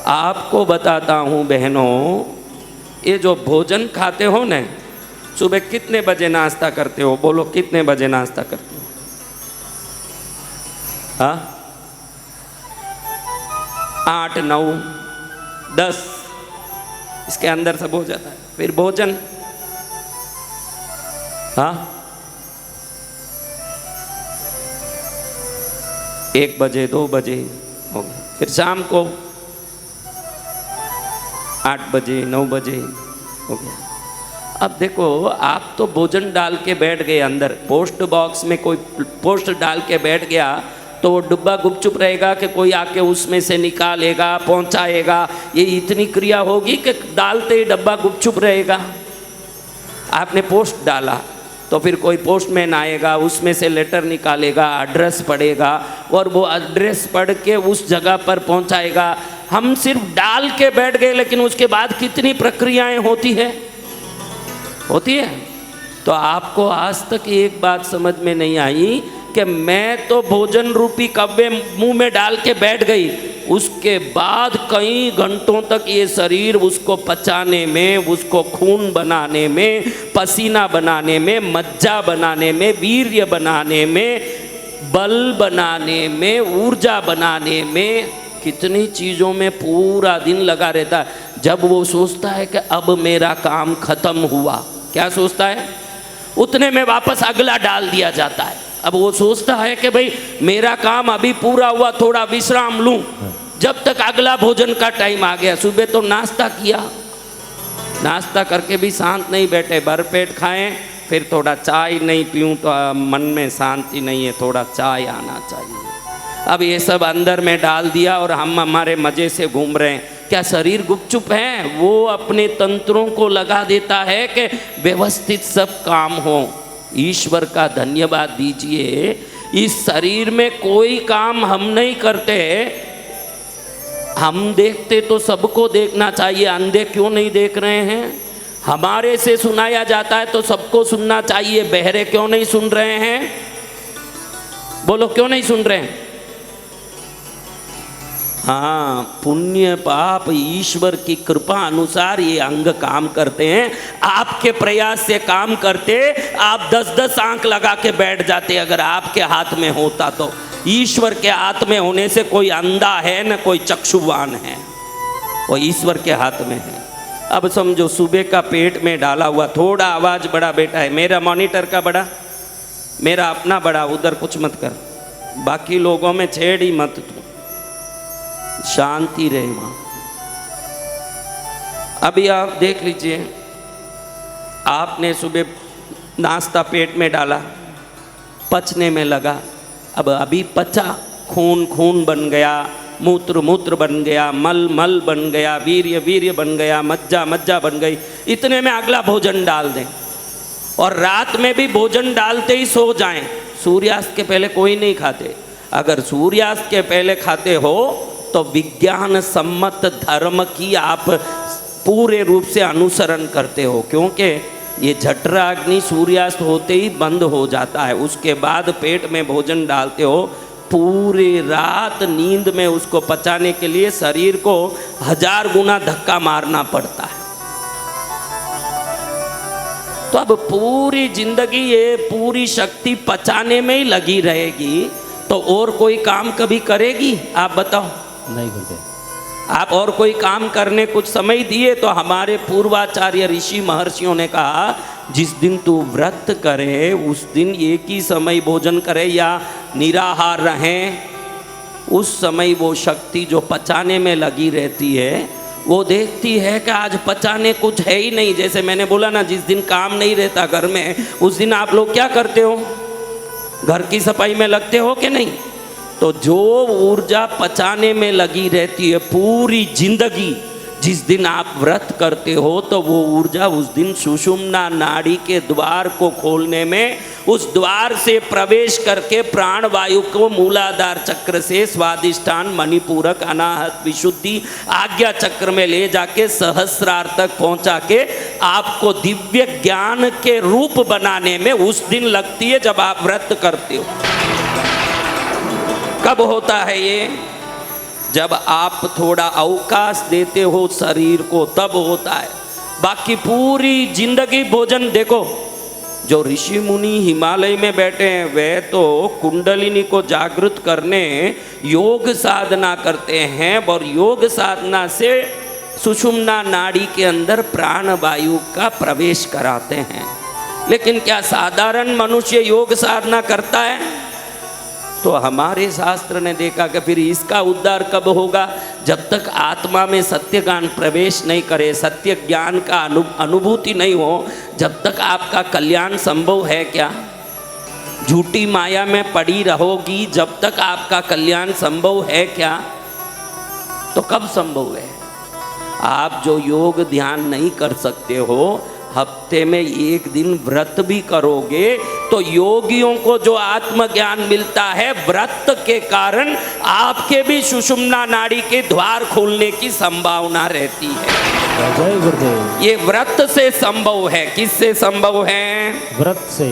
आपको बताता हूँ बहनों, ये जो भोजन खाते हो न, सुबह कितने बजे नाश्ता करते हो? बोलो कितने बजे नाश्ता करते हो? हाँ, 8, 9, 10 इसके अंदर सब हो जाता है। फिर भोजन, हाँ, 1 बजे 2 बजे हो गया। फिर शाम को 8 बजे 9 बजे हो गया। अब देखो, आप तो भोजन डाल के बैठ गए अंदर, पोस्ट बॉक्स में कोई पोस्ट डाल के बैठ गया तो वो डिब्बा गुपचुप रहेगा कि कोई आके उसमें से निकालेगा, पहुंचाएगा? ये इतनी क्रिया होगी कि डालते ही डब्बा गुपचुप रहेगा। आपने पोस्ट डाला तो फिर कोई पोस्टमैन आएगा, उसमें से लेटर निकालेगा, एड्रेस पढ़ेगा और वो एड्रेस पढ़ के उस जगह पर पहुंचाएगा। हम सिर्फ डाल के बैठ गए, लेकिन उसके बाद कितनी प्रक्रियाएं होती है। तो आपको आज तक एक बात समझ में नहीं आई कि मैं तो भोजन रूपी कव्वे मुंह में डाल के बैठ गई, उसके बाद कई घंटों तक ये शरीर उसको पचाने में, उसको खून बनाने में, पसीना बनाने में, मज्जा बनाने में, वीर्य बनाने में, बल बनाने में, ऊर्जा बनाने में, कितनी चीज़ों में पूरा दिन लगा रहता है। जब वो सोचता है कि अब मेरा काम खत्म हुआ, क्या सोचता है? उतने में वापस अगला डाल दिया जाता है। अब वो सोचता है कि भाई मेरा काम अभी पूरा हुआ, थोड़ा विश्राम लूं, जब तक अगला भोजन का टाइम आ गया। सुबह तो नाश्ता किया, नाश्ता करके भी शांत नहीं बैठे, भरपेट खाएं, फिर थोड़ा चाय नहीं पीऊं तो मन में शांति नहीं है, थोड़ा चाय आना चाहिए। अब ये सब अंदर में डाल दिया और हम हमारे मज़े से घूम रहे हैं। क्या शरीर गुपचुप है? वो अपने तंत्रों को लगा देता है कि व्यवस्थित सब काम हो। ईश्वर का धन्यवाद दीजिए, इस शरीर में कोई काम हम नहीं करते। हम देखते तो सबको देखना चाहिए, अंधे क्यों नहीं देख रहे हैं? हमारे से सुनाया जाता है तो सबको सुनना चाहिए, बहरे क्यों नहीं सुन रहे हैं? बोलो क्यों नहीं सुन रहे हैं? हाँ, पुण्य पाप ईश्वर की कृपा अनुसार ये अंग काम करते हैं। आपके प्रयास से काम करते, आप 10-10 आंख लगा के बैठ जाते अगर आपके हाथ में होता तो। ईश्वर के हाथ में होने से कोई अंधा है न कोई चक्षुवान है, वो ईश्वर के हाथ में है। अब समझो सुबह का पेट में डाला हुआ, थोड़ा आवाज़ बड़ा बेटा है, मेरा मॉनिटर का बड़ा, मेरा अपना बड़ा, उधर कुछ मत कर, बाकी लोगों में छेड़ ही मत तू, शांति रहे वहाँ। अभी आप देख लीजिए, आपने सुबह नाश्ता पेट में डाला, पचने में लगा, अब अभी पचा, खून खून बन गया, मूत्र मूत्र बन गया, मल मल बन गया, वीर्य वीर्य बन गया, मज्जा मज्जा बन गई। इतने में अगला भोजन डाल दें और रात में भी भोजन डालते ही सो जाएं। सूर्यास्त के पहले कोई नहीं खाते। अगर सूर्यास्त के पहले खाते हो तो विज्ञान सम्मत धर्म की आप पूरे रूप से अनुसरण करते हो, क्योंकि ये जठराग्नि सूर्यास्त होते ही बंद हो जाता है। उसके बाद पेट में भोजन डालते हो, पूरी रात नींद में उसको पचाने के लिए शरीर को 1000 गुना धक्का मारना पड़ता है। तो अब पूरी जिंदगी ये पूरी शक्ति पचाने में ही लगी रहेगी तो और कोई काम कभी करेगी? आप बताओ। नहीं करते। आप और कोई काम करने कुछ समय दिए तो हमारे पूर्वाचार्य ऋषि महर्षियों ने कहा, जिस दिन तू व्रत करे उस दिन एक ही समय भोजन करे या निराहार रहें, उस समय वो शक्ति जो पचाने में लगी रहती है वो देखती है कि आज पचाने कुछ है ही नहीं। जैसे मैंने बोला ना, जिस दिन काम नहीं रहता घर में उस दिन आप लोग क्या करते हो? घर की सफाई में लगते हो कि नहीं? तो जो ऊर्जा पचाने में लगी रहती है पूरी जिंदगी, जिस दिन आप व्रत करते हो तो वो ऊर्जा उस दिन सुषुम्ना नाड़ी के द्वार को खोलने में, उस द्वार से प्रवेश करके प्राण वायु को मूलाधार चक्र से स्वादिष्ठान मणिपूरक अनाहत विशुद्धि आज्ञा चक्र में ले जाके सहस्रार तक पहुंचा के आपको दिव्य ज्ञान के रूप बनाने में उस दिन लगती है जब आप व्रत करते हो। कब होता है ये? जब आप थोड़ा अवकाश देते हो शरीर को तब होता है। बाकी पूरी जिंदगी भोजन देखो, जो ऋषि मुनि हिमालय में बैठे हैं वे तो कुंडलिनी को जागृत करने योग साधना करते हैं और योग साधना से सुषुम्ना नाड़ी के अंदर प्राण वायु का प्रवेश कराते हैं। लेकिन क्या साधारण मनुष्य योग साधना करता है? तो हमारे शास्त्र ने देखा कि फिर इसका उद्धार कब होगा? जब तक आत्मा में सत्य ज्ञान प्रवेश नहीं करे, सत्य ज्ञान का अनुभूति नहीं हो, जब तक आपका कल्याण संभव है क्या? झूठी माया में पड़ी रहोगी जब तक आपका कल्याण संभव है क्या? तो कब संभव है? आप जो योग ध्यान नहीं कर सकते हो, हफ्ते में एक दिन व्रत भी करोगे तो योगियों को जो आत्मज्ञान मिलता है व्रत के कारण आपके भी सुषुम्ना नाड़ी के द्वार खोलने की संभावना रहती है। जय गुरुदेव। ये व्रत से संभव है। किससे संभव है? व्रत से।